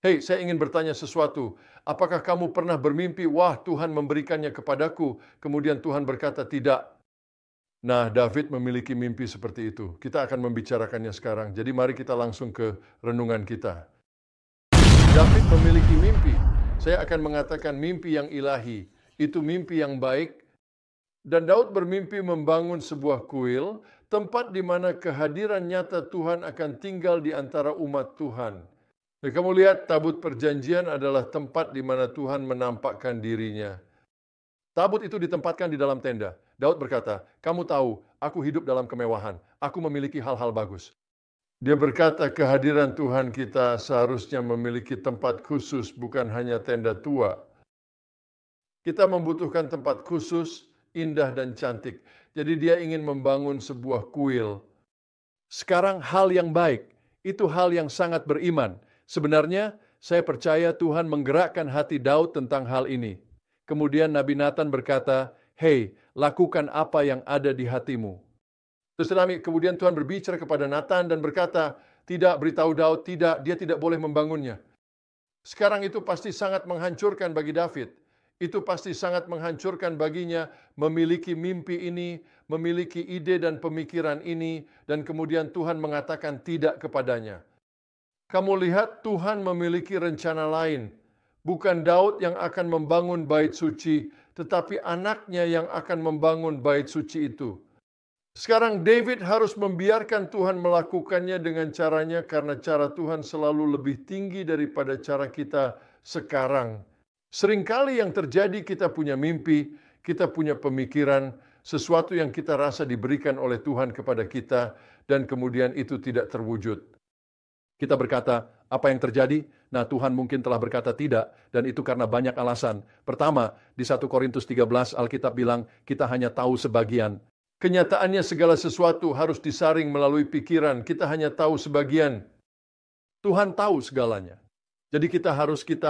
Hei, saya ingin bertanya sesuatu. Apakah kamu pernah bermimpi, wah Tuhan memberikannya kepadaku, kemudian Tuhan berkata tidak? Nah, David memiliki mimpi seperti itu. Kita akan membicarakannya sekarang. Jadi mari kita langsung ke renungan kita. David memiliki mimpi. Saya akan mengatakan mimpi yang ilahi. Itu mimpi yang baik. Dan Daud bermimpi membangun sebuah kuil, tempat di mana kehadiran nyata Tuhan akan tinggal di antara umat Tuhan. Jadi kamu lihat, tabut perjanjian adalah tempat di mana Tuhan menampakkan dirinya. Tabut itu ditempatkan di dalam tenda. Daud berkata, kamu tahu, aku hidup dalam kemewahan. Aku memiliki hal-hal bagus. Dia berkata, kehadiran Tuhan kita seharusnya memiliki tempat khusus, bukan hanya tenda tua. Kita membutuhkan tempat khusus, indah dan cantik. Jadi dia ingin membangun sebuah kuil. Sekarang hal yang baik, itu hal yang sangat beriman. Sebenarnya, saya percaya Tuhan menggerakkan hati Daud tentang hal ini. Kemudian Nabi Nathan berkata, "Hei, lakukan apa yang ada di hatimu." Terus kemudian Tuhan berbicara kepada Nathan dan berkata, "Tidak, beritahu Daud, tidak, dia tidak boleh membangunnya." Sekarang itu pasti sangat menghancurkan bagi David. Itu pasti sangat menghancurkan baginya memiliki mimpi ini, memiliki ide dan pemikiran ini, dan kemudian Tuhan mengatakan tidak kepadanya. Kamu lihat Tuhan memiliki rencana lain. Bukan Daud yang akan membangun bait suci, tetapi anaknya yang akan membangun bait suci itu. Sekarang David harus membiarkan Tuhan melakukannya dengan caranya karena cara Tuhan selalu lebih tinggi daripada cara kita sekarang. Seringkali yang terjadi kita punya mimpi, kita punya pemikiran, sesuatu yang kita rasa diberikan oleh Tuhan kepada kita, dan kemudian itu tidak terwujud. Kita berkata, apa yang terjadi? Nah, Tuhan mungkin telah berkata tidak, dan itu karena banyak alasan. Pertama, di 1 Korintus 13, Alkitab bilang, kita hanya tahu sebagian. Kenyataannya segala sesuatu harus disaring melalui pikiran, kita hanya tahu sebagian. Tuhan tahu segalanya. Jadi kita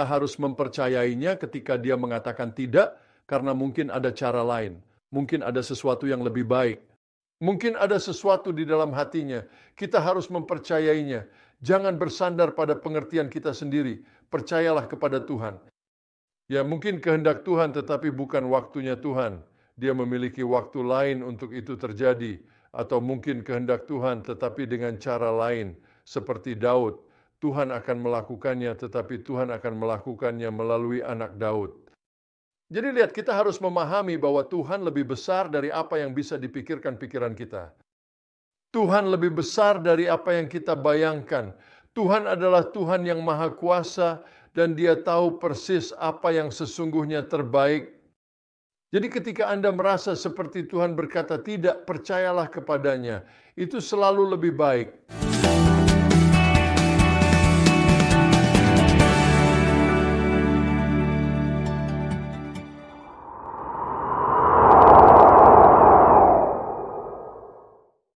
harus mempercayainya ketika dia mengatakan tidak, karena mungkin ada cara lain. Mungkin ada sesuatu yang lebih baik. Mungkin ada sesuatu di dalam hatinya. Kita harus mempercayainya. Jangan bersandar pada pengertian kita sendiri. Percayalah kepada Tuhan. Ya, mungkin kehendak Tuhan tetapi bukan waktunya Tuhan. Dia memiliki waktu lain untuk itu terjadi. Atau mungkin kehendak Tuhan tetapi dengan cara lain. Seperti Daud. Tuhan akan melakukannya tetapi Tuhan akan melakukannya melalui anak Daud. Jadi lihat, kita harus memahami bahwa Tuhan lebih besar dari apa yang bisa dipikirkan pikiran kita. Tuhan lebih besar dari apa yang kita bayangkan. Tuhan adalah Tuhan yang maha kuasa dan dia tahu persis apa yang sesungguhnya terbaik. Jadi ketika Anda merasa seperti Tuhan berkata tidak, percayalah kepadanya. Itu selalu lebih baik.